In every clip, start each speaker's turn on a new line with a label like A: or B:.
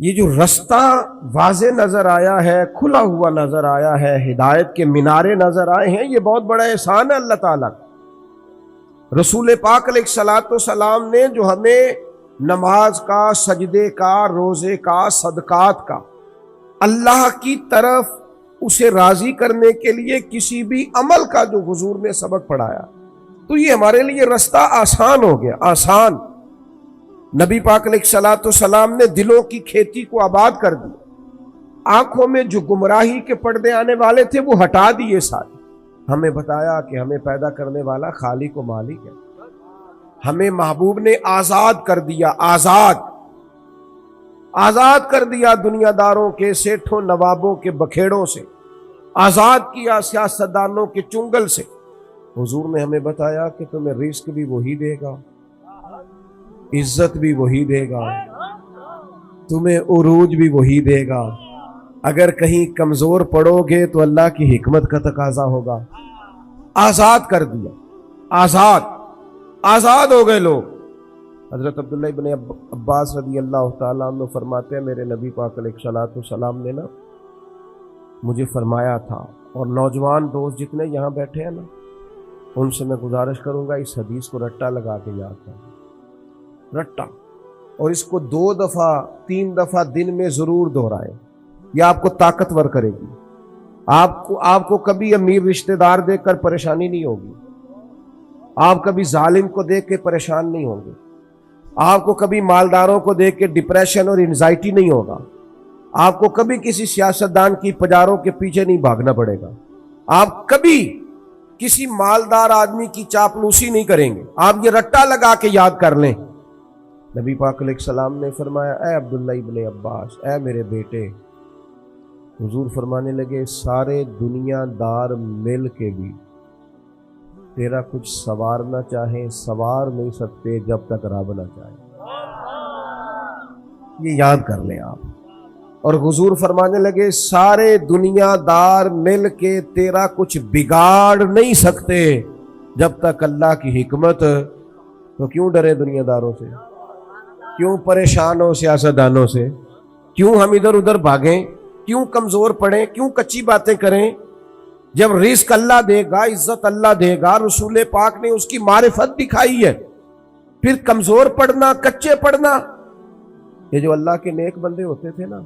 A: یہ جو رستہ واضح نظر آیا ہے، کھلا ہوا نظر آیا ہے، ہدایت کے مینارے نظر آئے ہیں، یہ بہت بڑا احسان ہے اللہ تعالیٰ کا۔ رسول پاک علیہ الصلوۃ والسلام نے جو ہمیں نماز کا، سجدے کا، روزے کا، صدقات کا، اللہ کی طرف اسے راضی کرنے کے لیے کسی بھی عمل کا جو حضور نے سبق پڑھایا، تو یہ ہمارے لیے رستہ آسان ہو گیا، آسان۔ نبی پاک علیہ الصلوۃ والسلام نے دلوں کی کھیتی کو آباد کر دیا، آنکھوں میں جو گمراہی کے پردے آنے والے تھے وہ ہٹا دیے سارے۔ ہمیں بتایا کہ ہمیں پیدا کرنے والا خالق و مالک ہے، ہمیں محبوب نے آزاد کر دیا، آزاد کر دیا دنیا داروں کے، سیٹھوں نوابوں کے بکھیڑوں سے، آزاد کیا سیاستدانوں کے چنگل سے۔ حضور نے ہمیں بتایا کہ تمہیں رزق بھی وہی دے گا، عزت بھی وہی دے گا، تمہیں عروج بھی وہی دے گا۔ اگر کہیں کمزور پڑو گے تو اللہ کی حکمت کا تقاضا ہوگا۔ آزاد کر دیا، آزاد ہو گئے لوگ۔ حضرت عبداللہ ابن عباس رضی اللہ تعالیٰ عنہ فرماتے ہیں میرے نبی پاک علیہ الصلوۃ والسلام نے نا مجھے فرمایا تھا، اور نوجوان دوست جتنے یہاں بیٹھے ہیں نا ان سے میں گزارش کروں گا اس حدیث کو رٹا لگا کے یاد کریں، رٹا، اور اس کو 2 دفعہ 3 دفعہ دن میں ضرور دہرائیں، یہ آپ کو طاقتور کرے گی۔ آپ کو کبھی امیر رشتہ دار دیکھ کر پریشانی نہیں ہوگی، آپ کبھی ظالم کو دیکھ کے پریشان نہیں ہوں گے، آپ کو کبھی مالداروں کو دیکھ کے ڈپریشن اور انزائٹی نہیں ہوگا، آپ کو کبھی کسی سیاستدان کی پجاروں کے پیچھے نہیں بھاگنا پڑے گا، آپ کبھی کسی مالدار آدمی کی چاپلوسی نہیں کریں گے۔ آپ یہ رٹا لگا کے یاد کر لیں۔ نبی پاک علیہ السلام نے فرمایا اے عبداللہ ابن عباس، اے میرے بیٹے، حضور فرمانے لگے سارے دنیا دار مل کے بھی تیرا کچھ سوارنا چاہیں سوار نہیں سکتے جب تک رب نہ چاہے۔ یہ یاد کر لیں آپ۔ اور حضور فرمانے لگے سارے دنیا دار مل کے تیرا کچھ بگاڑ نہیں سکتے جب تک اللہ کی حکمت۔ تو کیوں ڈرے دنیا داروں سے؟ کیوں پریشان ہو سیاستدانوں سے؟ کیوں ہم ادھر ادھر بھاگیں؟ کیوں کمزور پڑیں؟ کیوں کچی باتیں کریں؟ جب رزق اللہ دے گا، عزت اللہ دے گا، رسول پاک نے اس کی معرفت دکھائی ہے، پھر کمزور پڑنا، کچے پڑنا۔ یہ جو اللہ کے نیک بندے ہوتے تھے نا،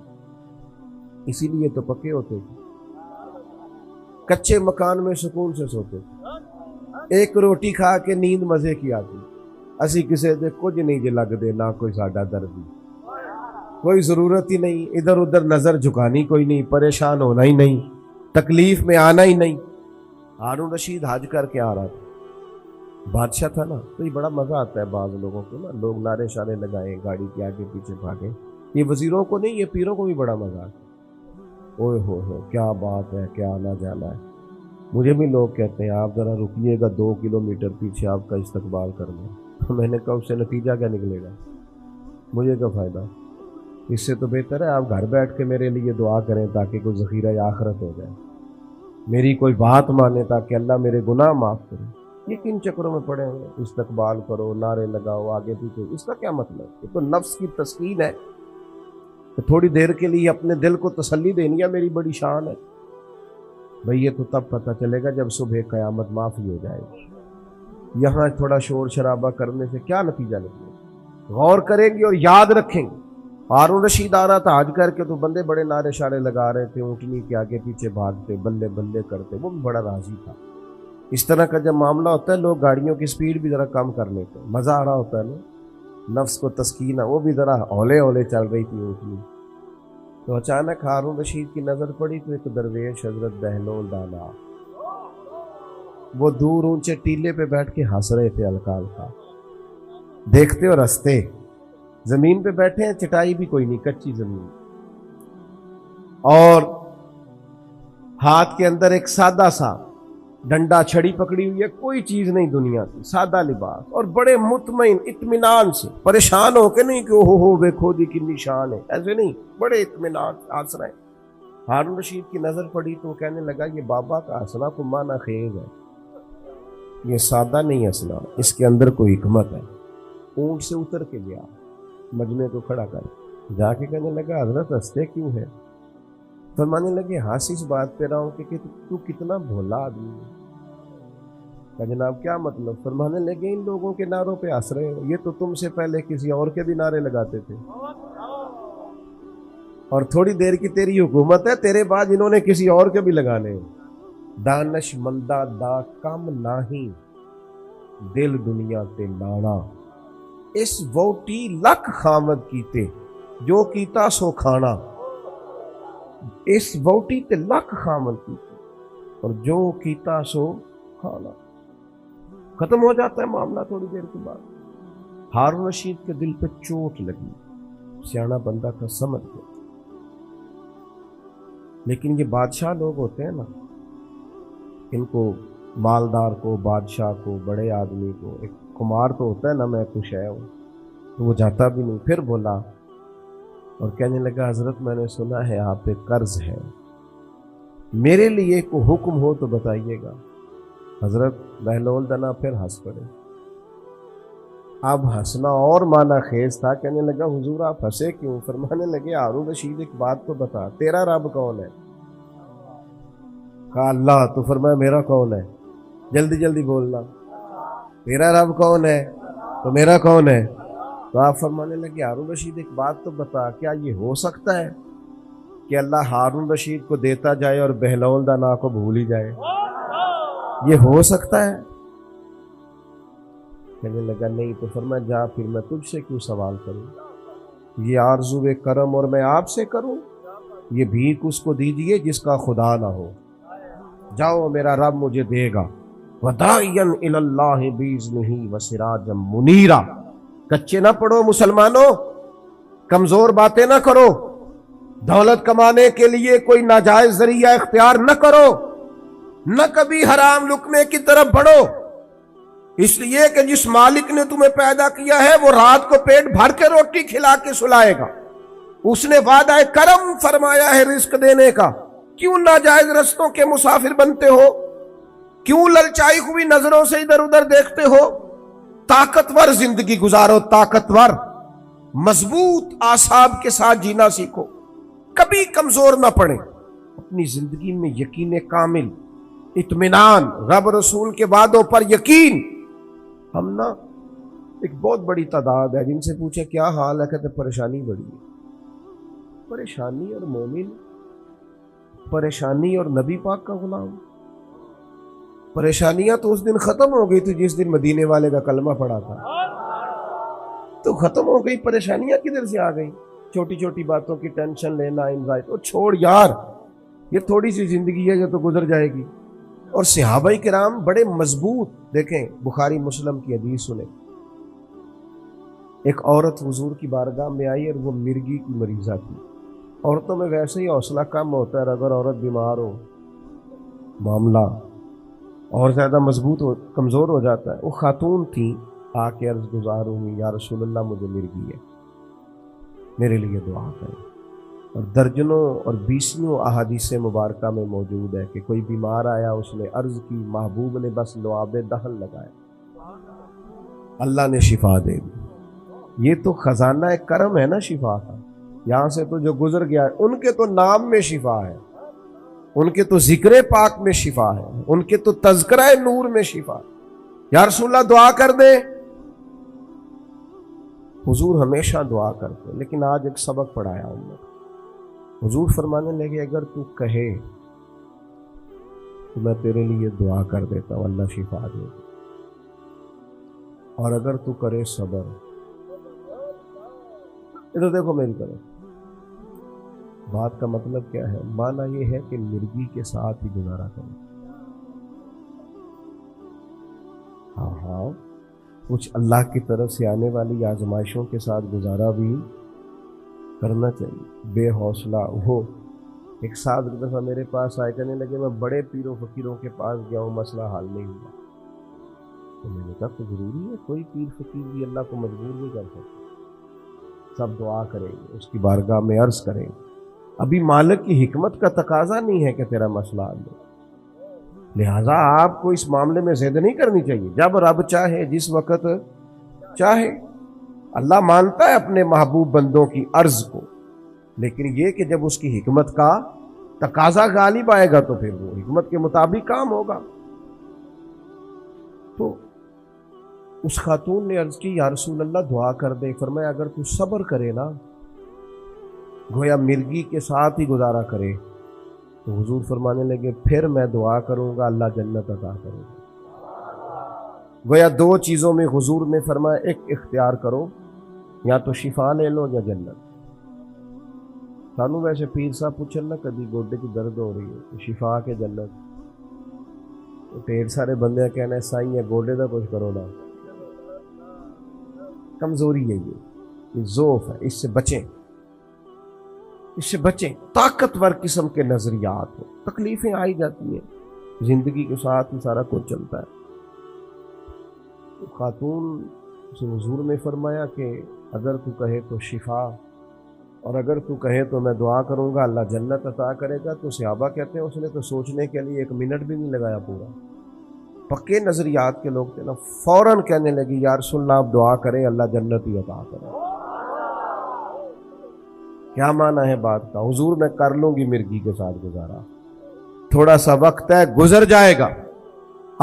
A: اسی لیے تو پکے ہوتے تھے، کچے مکان میں سکون سے سوتے تھے، ایک روٹی کھا کے نیند مزے کی آتی۔ اسی کسے دے کچھ نہیں جے لگ دے، نہ کوئی ساڈا دردی، کوئی ضرورت ہی نہیں، ادھر ادھر نظر جھکانی کوئی نہیں، پریشان ہونا ہی نہیں، تکلیف میں آنا ہی نہیں۔ ہارون رشید حج کر کے آ رہا تھا، بادشاہ تھا نا، تو یہ بڑا مزہ آتا ہے بعض لوگوں کو نا، لوگ نعرے شارے لگائیں، گاڑی کے آگے پیچھے بھاگیں۔ یہ وزیروں کو نہیں، یہ پیروں کو بھی بڑا مزہ آتا ہے۔ اوہ ہو کیا بات ہے، کیا آنا جانا ہے۔ مجھے بھی لوگ کہتے ہیں آپ ذرا رکیے گا 2 کلومیٹر پیچھے آپ کا استقبال کرنا۔ میں نے کہا اس سے نتیجہ کیا نکلے گا، مجھے کیا فائدہ؟ اس سے تو بہتر ہے آپ گھر بیٹھ کے میرے لیے دعا کریں تاکہ کوئی ذخیرہ آخرت ہو جائے، میری کوئی بات مانے تاکہ اللہ میرے گناہ معاف کرے۔ یہ کن چکروں میں پڑے ہیں؟ استقبال کرو، نعرے لگاؤ، آگے پیچھے، اس کا کیا مطلب؟ یہ تو نفس کی تسکین ہے، تھوڑی دیر کے لیے اپنے دل کو تسلی دینی ہے، میری بڑی شان ہے۔ بھئی یہ تو تب پتہ چلے گا جب صبح قیامت معافی ہو جائے گی۔ یہاں تھوڑا شور شرابہ کرنے سے کیا نتیجہ نکلے گا؟ غور کریں گے اور یاد رکھیں گے۔ ہارون رشید آ رہا تھا حج کر کے، تو بندے بڑے نعرے شارے لگا رہے تھے، اونٹنی کے آگے پیچھے بھاگتے، بلے بلے کرتے، وہ بھی بڑا راضی تھا۔ اس طرح کا جب معاملہ ہوتا ہے لوگ گاڑیوں کی سپیڈ بھی ذرا کم کر لیتے ہیں، مزہ آ رہا ہوتا ہے نا، نفس کو تسکین ہے، وہ بھی ذرا ہولے ہولے چل رہی تھی اونٹنی۔ تو اچانک ہارون رشید کی نظر پڑی تو ایک درویش حضرت بہلول ڈالا، وہ دور اونچے ٹیلے پہ بیٹھ کے ہنس رہے تھے ہلکا ہلکا، دیکھتے اور ہنستے۔ زمین پہ بیٹھے ہیں، چٹائی بھی کوئی نہیں، کچی زمین، اور ہاتھ کے اندر ایک سادہ سا ڈنڈا چھڑی پکڑی ہوئی ہے، کوئی چیز نہیں دنیا کی، سادہ لباس، اور بڑے مطمئن اطمینان سے، پریشان ہو کے نہیں کہ اوہو دیکھو دی کتنی شان ہے، ایسے نہیں، بڑے اطمینان ہنس رہے ہیں۔ ہارون رشید کی نظر پڑی تو وہ کہنے لگا یہ بابا کا ہنسنا کو معنی خیز ہے، یہ سادہ نہیں ہنسنا، اس کے اندر کوئی حکمت ہے۔ اونٹ سے اتر کے گیا، مجمع کو کھڑا کر جا کے کہنے لگا حضرت ہنستے کیوں ہے؟ فرمانے لگے ہنس اس بات پہ رہا ہوں کہ تو کتنا بھولا آدمی ہے۔ کہا جناب کیا مطلب؟ فرمانے لگے ان لوگوں کے نعروں پہ ہنس رہے ہو، یہ تو تم سے پہلے کسی اور کے بھی نعرے لگاتے تھے، اور تھوڑی دیر کی تیری حکومت ہے، تیرے بعد انہوں نے کسی اور کے بھی لگانے ہیں۔ دانش مندہ دا کم نہیں، دل دنیا تے لانا، اس ووٹی لکھ خامد کیتے جو کیتا سو کھانا، اس ووٹی تے لکھ خامد کیتے اور جو کیتا سو کھانا۔ ختم ہو جاتا ہے معاملہ تھوڑی دیر کے بعد۔ ہارون رشید کے دل پہ چوٹ لگی، سیانا بندہ کا سمجھ گیا، لیکن یہ بادشاہ لوگ ہوتے ہیں نا، ان کو مالدار کو، بادشاہ کو، بڑے آدمی کو ایک کمار تو ہوتا ہے نا، میں خوش ہے ہوں، تو وہ جاتا بھی نہیں۔ پھر بولا اور کہنے لگا حضرت میں نے سنا ہے آپ پہ قرض ہے، میرے لیے کوئی حکم ہو تو بتائیے گا۔ حضرت بہلول دنا پھر ہنس پڑے۔ اب ہنسنا اور معنی خیز تھا۔ کہنے لگا حضور آپ ہنسے کیوں؟ فرمانے لگے ہارون رشید ایک بات تو بتا، تیرا رب کون ہے؟ کہا اللہ۔ تو فرمایا میرا کون ہے؟ جلدی جلدی بولنا، تیرا رب کون ہے تو میرا کون ہے؟ تو آپ فرمانے لگے ہارون رشید ایک بات تو بتا، کیا یہ ہو سکتا ہے کہ اللہ ہارون رشید کو دیتا جائے اور بہلول دانا کو بھول ہی جائے؟ یہ ہو سکتا ہے؟ کہنے لگا نہیں۔ تو فرمایا جا پھر میں تجھ سے کیوں سوال کروں، یہ آرزو کرم اور میں آپ سے کروں؟ یہ بھیک اس کو دیجئے جس کا خدا نہ ہو، جاؤ میرا رب مجھے دے گا۔ وَدَاعِيًا إِلَى اللَّهِ بِإِذْنِهِ وَسِرَاجًا مُنِيرًا۔ کچے نہ پڑھو مسلمانوں، کمزور باتیں نہ کرو، دولت کمانے کے لیے کوئی ناجائز ذریعہ اختیار نہ کرو، نہ کبھی حرام لقمے کی طرف بڑھو، اس لیے کہ جس مالک نے تمہیں پیدا کیا ہے وہ رات کو پیٹ بھر کے روٹی کھلا کے سلائے گا، اس نے وعدہ کرم فرمایا ہے رزق دینے کا، کیوں ناجائز رستوں کے مسافر بنتے ہو؟ کیوں للچائی ہوئی نظروں سے ادھر ادھر دیکھتے ہو؟ طاقتور زندگی گزارو، طاقتور مضبوط اعصاب کے ساتھ جینا سیکھو، کبھی کمزور نہ پڑے، اپنی زندگی میں یقین کامل، اطمینان، رب رسول کے وعدوں پر یقین۔ ہم نا ایک بہت بڑی تعداد ہے جن سے پوچھے کیا حال ہے، کہتے پریشانی بڑی ہے۔ پریشانی اور مومن، پریشانی اور نبی پاک کا غلام؟ پریشانیاں تو اس دن ختم ہو گئی تھی جس دن مدینے والے کا کلمہ پڑا تھا، تو ختم ہو گئی، پریشانیاں کدھر سے آ گئی؟ چھوٹی چھوٹی باتوں کی ٹینشن لینا، انزائٹی، چھوڑ یار، یہ تھوڑی سی زندگی ہے جو تو گزر جائے گی۔ اور صحابہ کرام بڑے مضبوط، دیکھیں بخاری مسلم کی حدیث سنیں، ایک عورت حضور کی بارگاہ میں آئی اور وہ مرگی کی مریضہ تھی۔ عورتوں میں ویسے ہی حوصلہ کم ہوتا ہے، اگر عورت بیمار ہو معاملہ اور زیادہ مضبوط ہو، کمزور ہو جاتا ہے۔ وہ خاتون تھی، آ کے عرض گزار ہوئی یا رسول اللہ مجھے مرگی ہے، میرے لیے دعا کریں۔ اور درجنوں اور بیسوں احادیث مبارکہ میں موجود ہے کہ کوئی بیمار آیا، اس نے عرض کی، محبوب نے بس لعاب دہن لگایا، اللہ نے شفا دے دی۔ یہ تو خزانہ کرم ہے نا شفا کا، یہاں سے تو جو گزر گیا ہے، ان کے تو نام میں شفا ہے، ان کے تو ذکر پاک میں شفا ہے، ان کے تو تذکرہ نور میں شفا ہے۔ یا رسول اللہ دعا کر دے، حضور ہمیشہ دعا کرتے، لیکن آج ایک سبق پڑھایا ہم نے۔ حضور فرمانے لگے اگر تو کہے تو میں تیرے لیے دعا کر دیتا ہوں، اللہ شفا دے گا، اور اگر تو کرے صبر۔ ادھر دیکھو میری طرف، بات کا مطلب کیا ہے؟ معنی یہ ہے کہ مرگی کے ساتھ ہی گزارا کریں۔ ہاں کچھ اللہ کی طرف سے آنے والی آزمائشوں کے ساتھ گزارا بھی کرنا چاہیے۔ بے حوصلہ، وہ ایک ساتھ دفعہ میرے پاس آئے، کہنے لگے میں بڑے پیروں فقیروں کے پاس گیا ہوں، مسئلہ حل نہیں ہوا۔ تو میں نے کہا تو ضروری ہے، کوئی پیر فقیر بھی اللہ کو مجبور نہیں کر سکتا، سب دعا کریں گے، اس کی بارگاہ میں عرض کریں گے۔ ابھی مالک کی حکمت کا تقاضا نہیں ہے کہ تیرا مسئلہ حل ہو، لہذا آپ کو اس معاملے میں زیادہ نہیں کرنی چاہیے۔ جب رب چاہے، جس وقت چاہے، اللہ مانتا ہے اپنے محبوب بندوں کی عرض کو، لیکن یہ کہ جب اس کی حکمت کا تقاضا غالب آئے گا تو پھر وہ حکمت کے مطابق کام ہوگا۔ تو اس خاتون نے عرض کی یا رسول اللہ دعا کر دے۔ فرمایا اگر تو صبر کرے نا، گویا مرغی کے ساتھ ہی گزارا کرے، تو حضور فرمانے لگے پھر میں دعا کروں گا اللہ جنت عطا کرے گا۔ گویا دو چیزوں میں حضور نے فرمایا ایک اختیار کرو، یا تو شفا لے لو یا جنت۔ سانو ویسے پیر صاحب پوچھن نا کدی گوڈے کی درد ہو رہی ہے تو شفا کے جنت، تو ڈھیر سارے بندے کہنا ہے سائیں ہے گوڈے کا کچھ کرو نا، کمزوری ہے یہ ضعف ہے، اس سے بچیں، اس سے بچیں۔ طاقتور قسم کے نظریات ہو، تکلیفیں آئی جاتی ہیں، زندگی کے ساتھ ہی سارا کچھ چلتا ہے۔ خاتون سے حضور نے فرمایا کہ اگر تو کہے تو شفا، اور اگر تو کہے تو میں دعا کروں گا اللہ جنت عطا کرے گا۔ تو صحابہ کہتے ہیں اس نے تو سوچنے کے لیے 1 منٹ بھی نہیں لگایا، پورا پکے نظریات کے لوگ تھے نا، فوراً کہنے لگی یا رسول اللہ آپ دعا کریں اللہ جنت ہی عطا کرے۔ کیا معنی ہے بات کا؟ حضور میں کر لوں گی مرغی کے ساتھ گزارا، تھوڑا سا وقت ہے گزر جائے گا،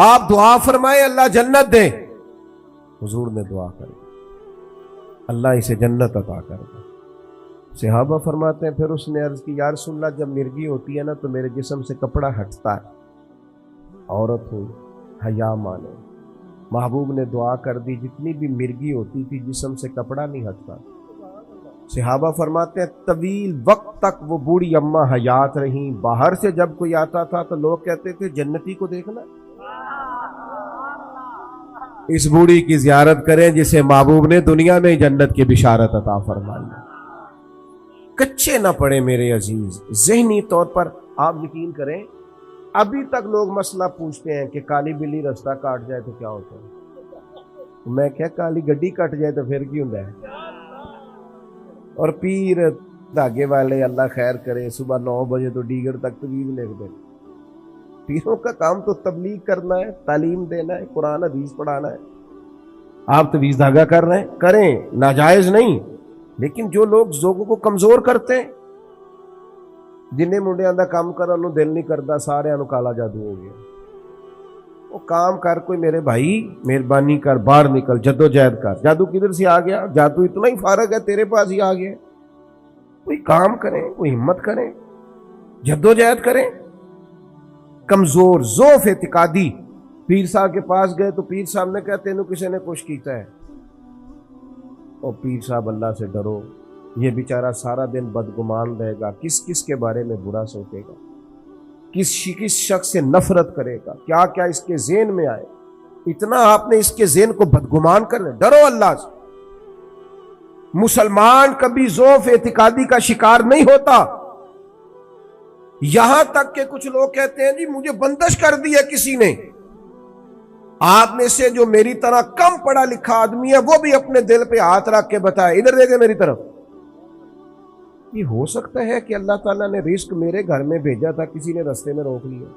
A: آپ دعا فرمائیں اللہ جنت دے۔ حضور نے دعا کری، اللہ اسے جنت عطا کر دے۔ صحابہ فرماتے ہیں پھر اس نے عرض کی یا رسول اللہ جب مرغی ہوتی ہے نا تو میرے جسم سے کپڑا ہٹتا ہے، عورت ہوئی حیا مانے، محبوب نے دعا کر دی جتنی بھی مرغی ہوتی تھی جسم سے کپڑا نہیں ہٹتا۔ صحابہ فرماتے ہیں طویل وقت تک وہ بوڑھی اماں حیات رہیں، باہر سے جب کوئی آتا تھا تو لوگ کہتے تھے جنتی کو دیکھنا، اس بوڑھی کی زیارت کریں جسے محبوب نے دنیا میں جنت کی بشارت عطا فرمائی۔ کچے نہ پڑے میرے عزیز، ذہنی طور پر آپ یقین کریں ابھی تک لوگ مسئلہ پوچھتے ہیں کہ کالی بلی رستہ کاٹ جائے تو کیا ہوتا ہے؟ میں کیا کالی گڈی کٹ جائے تو پھر کی ہوتا ہے؟ اور پیر دھاگے والے اللہ خیر کرے صبح 9 بجے تو ڈیگر تک تویز لکھ دیں۔ پیروں کا کام تو تبلیغ کرنا ہے، تعلیم دینا ہے، قرآن حدیث پڑھانا ہے۔ آپ تویز دھاگا کر رہے ہیں کریں، ناجائز نہیں، لیکن جو لوگ لوگوں کو کمزور کرتے ہیں، جنہیں منڈیاں دا کام کرن نوں دل نہیں کرتا، سارے نوں کالا جادو ہو گیا، وہ کام کر کوئی میرے بھائی مہربانی کر باہر نکل جدوجہد کر۔ جادو کدھر سے آ گیا؟ جادو اتنا ہی فارغ ہے تیرے پاس ہی آ گیا۔ کوئی کام کریں، کوئی ہمت کریں، جدوجہد کریں۔ کمزور ضعف اعتقادی پیر صاحب کے پاس گئے تو پیر صاحب نے کہا تینوں کسی نے کچھ کیتا ہے؟ اور پیر صاحب اللہ سے ڈرو، یہ بیچارہ سارا دن بدگمان رہے گا، کس کس کے بارے میں برا سوچے گا، کس شخص سے نفرت کرے گا، کیا کیا اس کے ذہن میں آئے، اتنا آپ نے اس کے ذہن کو بدگمان کرنا۔ ڈرو اللہ سے۔ مسلمان کبھی ضعف اعتقادی کا شکار نہیں ہوتا، یہاں تک کہ کچھ لوگ کہتے ہیں جی مجھے بندش کر دی ہے کسی نے۔ آپ میں سے جو میری طرح کم پڑھا لکھا آدمی ہے وہ بھی اپنے دل پہ ہاتھ رکھ کے بتائے، ادھر دیکھیں میری طرف، یہ ہو سکتا ہے کہ اللہ تعالیٰ نے رزق میرے گھر میں بھیجا تھا، کسی نے رستے میں روک لیا؟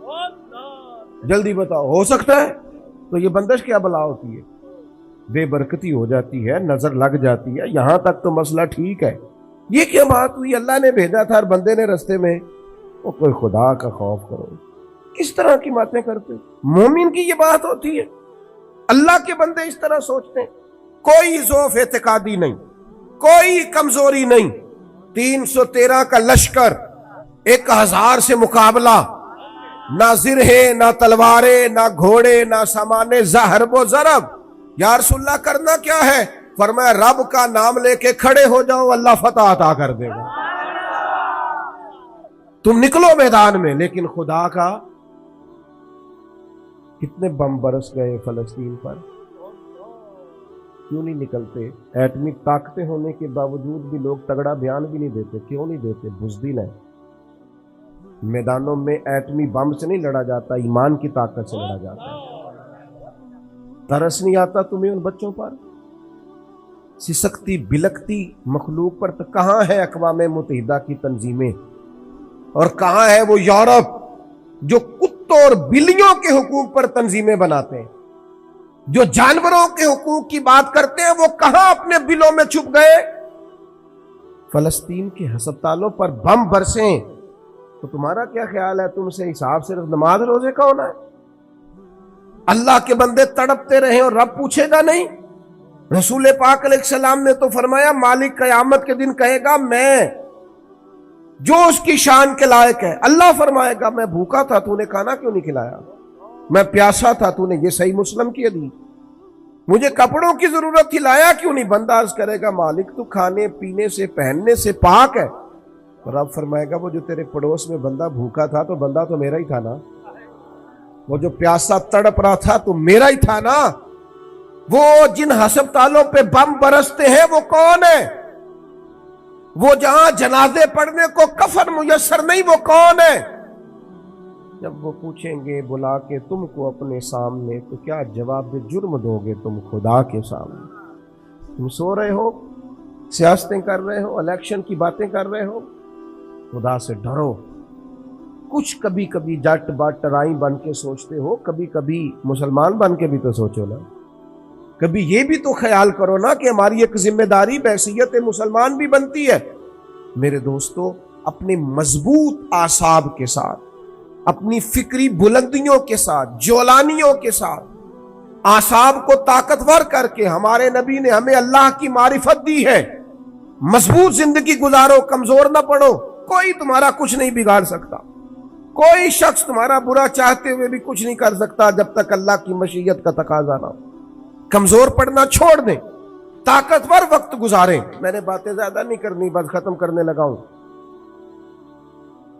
A: جلدی بتاؤ، ہو سکتا ہے؟ تو یہ بندش کیا بلا ہوتی ہے؟ بے برکتی ہو جاتی ہے، نظر لگ جاتی ہے، یہاں تک تو مسئلہ ٹھیک ہے۔ یہ کیا بات ہوئی؟ اللہ نے بھیجا تھا اور بندے نے رستے میں، وہ کوئی خدا کا خوف کرو، کس طرح کی باتیں کرتے؟ مومن کی یہ بات ہوتی ہے؟ اللہ کے بندے اس طرح سوچتے ہیں؟ کوئی ضعف اعتقادی نہیں، کوئی کمزوری نہیں۔ 313 کا لشکر، 1000 سے مقابلہ، نہ زرہیں نہ تلواریں نہ گھوڑے نہ سامان ضرب و ضرب۔ یا رسول اللہ کرنا کیا ہے؟ فرمایا رب کا نام لے کے کھڑے ہو جاؤ، اللہ فتح عطا کر دے گا۔ تم نکلو میدان میں، لیکن خدا کا کتنے بم برس گئے فلسطین پر، کیوں نہیں نکلتے؟ ایٹمی طاقتیں ہونے کے باوجود بھی لوگ تگڑا بیان بھی نہیں دیتے، کیوں نہیں دیتے؟ بزدل ہیں۔ میدانوں میں ایٹمی بم سے نہیں لڑا جاتا، ایمان کی طاقت سے لڑا جاتا ہے۔ ترس نہیں آتا تمہیں ان بچوں پر؟ سسکتی بلکتی مخلوق پر تو کہاں ہے اقوام متحدہ کی تنظیمیں، اور کہاں ہے وہ یورپ جو کتوں اور بلیوں کے حقوق پر تنظیمیں بناتے ہیں؟ جو جانوروں کے حقوق کی بات کرتے ہیں وہ کہاں اپنے بلوں میں چھپ گئے؟ فلسطین کے ہسپتالوں پر بم برسیں تو تمہارا کیا خیال ہے؟ تم سے حساب صرف نماز روزے کا ہونا ہے؟ اللہ کے بندے تڑپتے رہیں اور رب پوچھے گا نہیں؟ رسول پاک علیہ السلام نے تو فرمایا مالک قیامت کے دن کہے گا میں جو اس کی شان کے لائق ہے. اللہ فرمائے گا میں بھوکا تھا تو نے کھانا کیوں نہیں کھلایا؟ میں پیاسا تھا تو نے، یہ صحیح مسلم کی حدیث، مجھے کپڑوں کی ضرورت تھی لایا کیوں نہیں؟ بندہ عرض کرے گا مالک تو کھانے پینے سے پہننے سے پاک ہے. رب فرمائے گا وہ جو تیرے پڑوس میں بندہ بھوکا تھا تو بندہ تو میرا ہی تھا نا، وہ جو پیاسا تڑپ رہا تھا تو میرا ہی تھا نا. وہ جن ہسپتالوں پہ بم برستے ہیں وہ کون ہے؟ وہ جہاں جنازے پڑھنے کو کفن میسر نہیں وہ کون ہے؟ جب وہ پوچھیں گے بلا کے تم کو اپنے سامنے تو کیا جواب جرم دو گے تم خدا کے سامنے؟ تم سو رہے ہو، سیاستیں کر رہے ہو، الیکشن کی باتیں کر رہے ہو، خدا سے ڈرو. کچھ کبھی کبھی جٹ بٹ رائی بن کے سوچتے ہو، کبھی کبھی مسلمان بن کے بھی تو سوچو نا. کبھی یہ بھی تو خیال کرو نا کہ ہماری ایک ذمہ داری بحیثیت مسلمان بھی بنتی ہے. میرے دوستو، اپنے مضبوط اعصاب کے ساتھ، اپنی فکری بلندیوں کے ساتھ، جولانیوں کے ساتھ، اعصاب کو طاقتور کر کے ہمارے نبی نے ہمیں اللہ کی معرفت دی ہے. مضبوط زندگی گزارو، کمزور نہ پڑو. کوئی تمہارا کچھ نہیں بگاڑ سکتا، کوئی شخص تمہارا برا چاہتے ہوئے بھی کچھ نہیں کر سکتا جب تک اللہ کی مشیت کا تقاضا نہ ہو. کمزور پڑنا چھوڑ دیں، طاقتور وقت گزاریں. میں نے باتیں زیادہ نہیں کرنی، بس ختم کرنے لگا ہوں.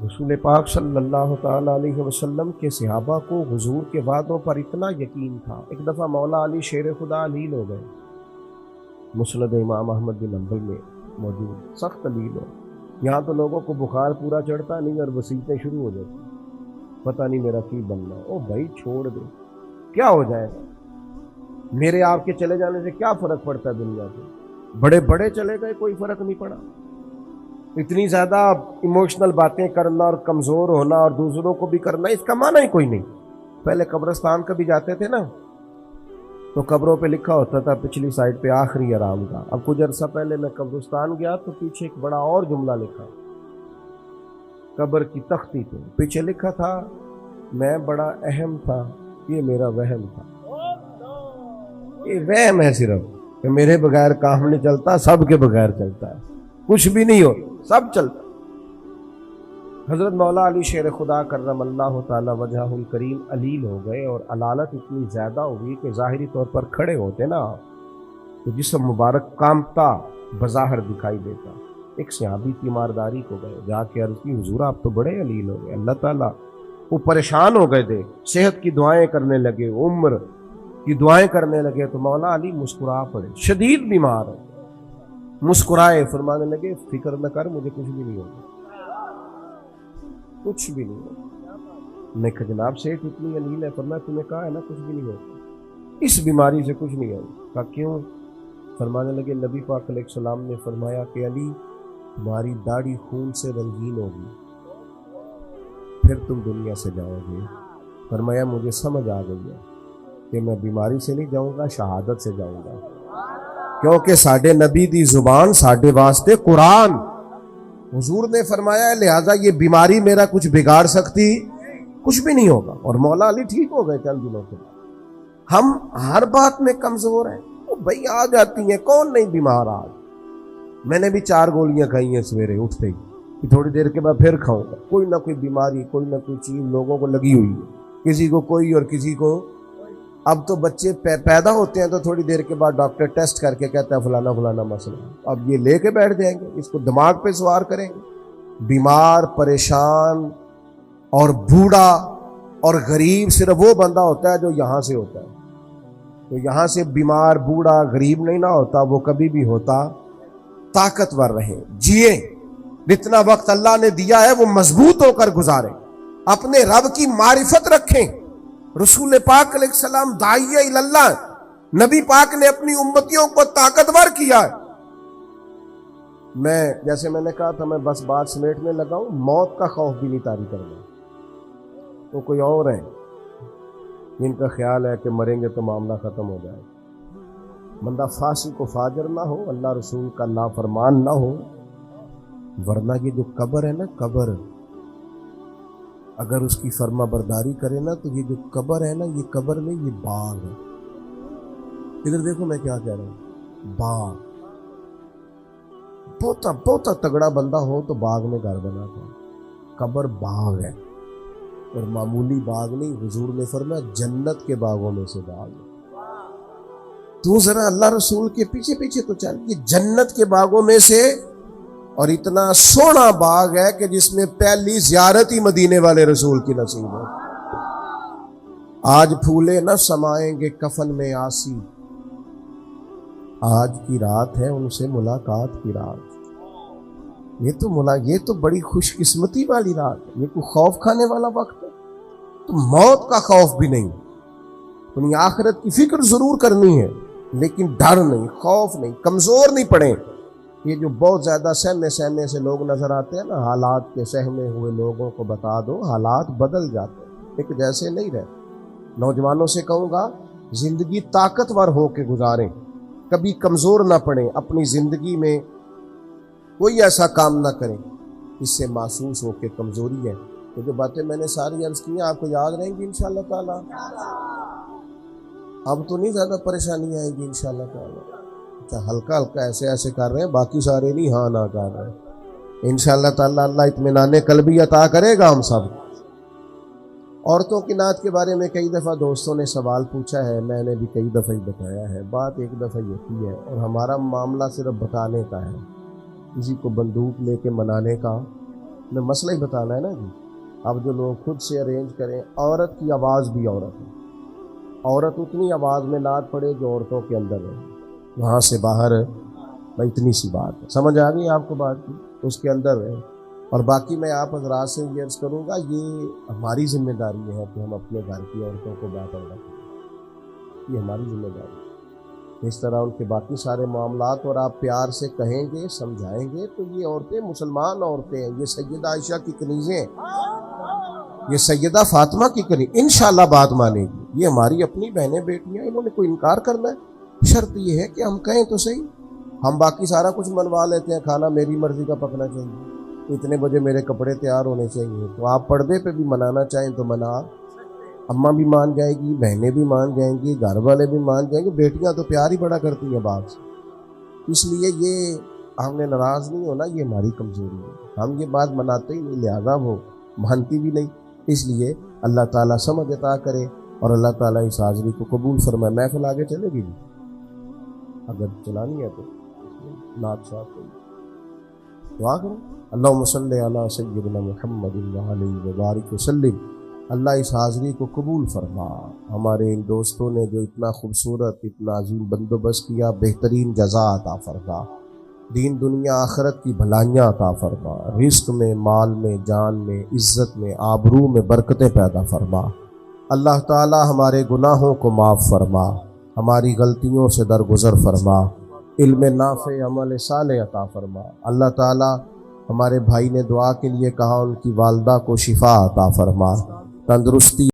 A: رسول پاک صلی اللہ تعالی علیہ وسلم کے صحابہ کو حضور کے وعدوں پر اتنا یقین تھا. ایک دفعہ مولا علی شیر خدا علیل ہو گئے، مسند امام احمد بن حنبل میں موجود، سخت علیل ہو. یہاں تو لوگوں کو بخار پورا چڑھتا نہیں اور وسیلتیں شروع ہو جاتی، پتہ نہیں میرا کی بننا ہے. او بھائی چھوڑ دے، کیا ہو جائے گا؟ میرے آپ کے چلے جانے سے کیا فرق پڑتا ہے دنیا سے؟ بڑے بڑے چلے گئے، کوئی فرق نہیں پڑا. اتنی زیادہ ایموشنل باتیں کرنا اور کمزور ہونا اور دوسروں کو بھی کرنا، اس کا معنی ہی کوئی نہیں. پہلے قبرستان کبھی جاتے تھے نا تو قبروں پہ لکھا ہوتا تھا پچھلی سائڈ پہ آخری آرام کا. اب کچھ عرصہ پہلے میں قبرستان گیا تو پیچھے ایک بڑا اور جملہ لکھا، قبر کی تختی پہ پیچھے لکھا تھا میں بڑا اہم تھا، یہ میرا وہم تھا. یہ وہم ہے صرف کہ میرے بغیر کام نہیں چلتا، سب کے بغیر چلتا ہے، کچھ بھی نہیں ہوتا، سب چلتا. حضرت مولا علی شیر خدا کرم اللہ تعالی وجہہ الکریم علیل ہو گئے اور علالت اتنی زیادہ ہوئی کہ ظاہری طور پر کھڑے ہوتے نا تو جسم مبارک کامتا بظاہر دکھائی دیتا. ایک صحابی تیمارداری کو گئے، جا کے عرض کی حضور آپ تو بڑے علیل ہو گئے. اللہ تعالیٰ وہ پریشان ہو گئے تھے، صحت کی دعائیں کرنے لگے، عمر کی دعائیں کرنے لگے. تو مولا علی مسکرا پڑے، شدید بیمار ہے، مسکرائے، فرمانے لگے فکر نہ کر، مجھے کچھ بھی نہیں ہوگا، کچھ بھی نہیں ہوگا. میں کہ جناب صحت اتنی علیل ہے، فرمایا تمہیں کہا ہے نا کچھ بھی نہیں ہوگا، اس بیماری سے کچھ نہیں ہوگا. کہا کیوں؟ فرمانے لگے نبی پاک علیہ السلام نے فرمایا کہ علی تمہاری داڑھی خون سے رنگین ہوگی، پھر تم دنیا سے جاؤ گے. فرمایا مجھے سمجھ آ گئی ہے کہ میں بیماری سے نہیں جاؤں گا، شہادت سے جاؤں گا، کیونکہ ساڈے نبی دی زبان ساڈے واسطے قرآن. حضور نے فرمایا لہذا یہ بیماری میرا کچھ بگاڑ سکتی کچھ بھی نہیں ہوگا. اور مولا علی ٹھیک ہو گئے چند دنوں کے بعد. ہم ہر بات میں کمزور ہیں، بھائی آ جاتی ہیں، کون نہیں بیمار آج؟ میں نے بھی 4 گولیاں کھائی ہیں سویرے اٹھتے ہی، تھوڑی دیر کے بعد پھر کھاؤں گا. کوئی نہ کوئی بیماری، کوئی نہ کوئی چیز لوگوں کو لگی ہوئی ہے، کسی کو کوئی اور کسی کو. اب تو بچے پیدا ہوتے ہیں تو تھوڑی دیر کے بعد ڈاکٹر ٹیسٹ کر کے کہتا ہے فلانا فلانا مسئلہ. اب یہ لے کے بیٹھ جائیں گے، اس کو دماغ پہ سوار کریں گے. بیمار، پریشان اور بوڑھا اور غریب صرف وہ بندہ ہوتا ہے جو یہاں سے ہوتا ہے. تو یہاں سے بیمار، بوڑھا، غریب نہیں نہ ہوتا، وہ کبھی بھی ہوتا. طاقتور رہیں، جیے، جتنا وقت اللہ نے دیا ہے وہ مضبوط ہو کر گزاریں، اپنے رب کی معرفت رکھیں. رسول پاک علیہ السلام داعیہ اللہ، نبی پاک نے اپنی امتیوں کو طاقتور کیا ہے. جیسے میں نے کہا تھا، میں بس بات سمیٹنے لگا ہوں. موت کا خوف بھی نہیں طاری کرنا، وہ کوئی اور ہے. جن کا خیال ہے کہ مریں گے تو معاملہ ختم ہو جائے. بندہ فاسق و فاجر نہ ہو، اللہ رسول کا نافرمان نہ ہو، ورنہ یہ جو قبر ہے نا، قبر اگر اس کی فرما برداری کرے نا تو یہ جو قبر ہے نا، یہ قبر نہیں، یہ باغ ہے. ادھر دیکھو میں کیا کہہ رہا ہوں، باغ. بہت تگڑا بندہ ہو تو باغ میں گھر بناتا ہے. قبر باغ ہے، اور معمولی باغ نہیں. حضور نے فرمایا جنت کے باغوں میں سے باغ ہے. تو ذرا اللہ رسول کے پیچھے پیچھے تو چل، یہ جنت کے باغوں میں سے، اور اتنا سونا باغ ہے کہ جس میں پہلی زیارت ہی مدینے والے رسول کی نصیب ہے. آج پھولے نہ سمائیں گے کفن میں آسی، آج کی رات ہے ان سے ملاقات کی رات. یہ تو بڑی خوش قسمتی والی رات ہے. یہ کوئی خوف کھانے والا وقت ہے؟ تو موت کا خوف بھی نہیں. اپنی آخرت کی فکر ضرور کرنی ہے، لیکن ڈر نہیں، خوف نہیں، کمزور نہیں پڑے. یہ جو بہت زیادہ سہمے سے لوگ نظر آتے ہیں نا، حالات کے سہمے ہوئے لوگوں کو بتا دو حالات بدل جاتے ہیں، ایک جیسے نہیں رہتے. نوجوانوں سے کہوں گا زندگی طاقتور ہو کے گزاریں، کبھی کمزور نہ پڑیں. اپنی زندگی میں کوئی ایسا کام نہ کریں اس سے محسوس ہو کہ کمزوری ہے. تو جو باتیں میں نے ساری عرض کی ہیں آپ کو یاد رہیں گی انشاءاللہ تعالی. اب تو نہیں زیادہ پریشانی آئے گی انشاءاللہ تعالی. اچھا ہلکا ایسے کر رہے ہیں، باقی سارے نہیں ہاں نہ کر رہے ہیں. انشاءاللہ تعالی اللہ اطمینان قلبی عطا کرے گا ہم سب. عورتوں کی نعت کے بارے میں کئی دفعہ دوستوں نے سوال پوچھا ہے، میں نے بھی کئی دفعہ ہی بتایا ہے. بات ایک دفعہ ہی ہوتی ہے، اور ہمارا معاملہ صرف بتانے کا ہے، کسی کو بندوق لے کے منانے کا میں مسئلہ ہی بتانا ہے نا جی. اب جو لوگ خود سے ارینج کریں، عورت کی آواز بھی عورت ہے. عورت اتنی آواز میں نعت پڑے جو عورتوں کے اندر ہے، وہاں سے باہر اتنی سی بات ہے. سمجھ آ گئی آپ کو بات کی؟ اس کے اندر ہے. اور باقی میں آپ حضرات سے یہ عرض کروں گا، یہ ہماری ذمہ داری ہے کہ ہم اپنے گھر کی عورتوں کو باخبر رکھیں. یہ ہماری ذمہ داری ہے. اس طرح ان کے باقی سارے معاملات اور آپ پیار سے کہیں گے، سمجھائیں گے تو یہ عورتیں مسلمان عورتیں ہیں. یہ سیدہ عائشہ کی کنیزیں ہیں، یہ سیدہ فاطمہ کی کنیز انشاءاللہ بات مانے گی. یہ ہماری اپنی بہنیں بیٹیاں، انہوں نے کوئی انکار کرنا ہے؟ شرط یہ ہے کہ ہم کہیں تو صحیح. ہم باقی سارا کچھ منوا لیتے ہیں، کھانا میری مرضی کا پکنا چاہیے، اتنے بجے میرے کپڑے تیار ہونے چاہیے. تو آپ پردے پہ بھی منانا چاہیں تو منا، اماں بھی مان جائے گی، بہنیں بھی مان جائیں گی، گھر والے بھی مان جائیں گے. بیٹیاں تو پیار ہی بڑا کرتی ہیں باپ سے. اس لیے یہ ہم نے ناراض نہیں ہونا، یہ ہماری کمزوری ہے. ہم یہ بات مناتے ہی نہیں، لہذا وہ مانتی بھی نہیں. اس لیے اللہ تعالیٰ سمجھ عطا کرے اور اللہ تعالیٰ اس حاضری کو قبول فرمائے. محفل آگے چلے گی اگر چلانی ہے تو نعت صاحب کو دعا کریں. اللہم صلی علی سیدنا محمد وعلیہ وبارک وسلم. اللہ اس حاضری کو قبول فرما. ہمارے ان دوستوں نے جو اتنا خوبصورت، اتنا عظیم بندوبست کیا، بہترین جزا عطا فرما. دین دنیا آخرت کی بھلائیاں عطا فرما. رزق میں، مال میں، جان میں، عزت میں، آبرو میں برکتیں پیدا فرما. اللہ تعالی ہمارے گناہوں کو معاف فرما، ہماری غلطیوں سے درگزر فرما. علم نافع، عمل صالح عطا فرما. اللہ تعالی ہمارے بھائی نے دعا کے لیے کہا، ان کی والدہ کو شفا عطا فرما، تندرستی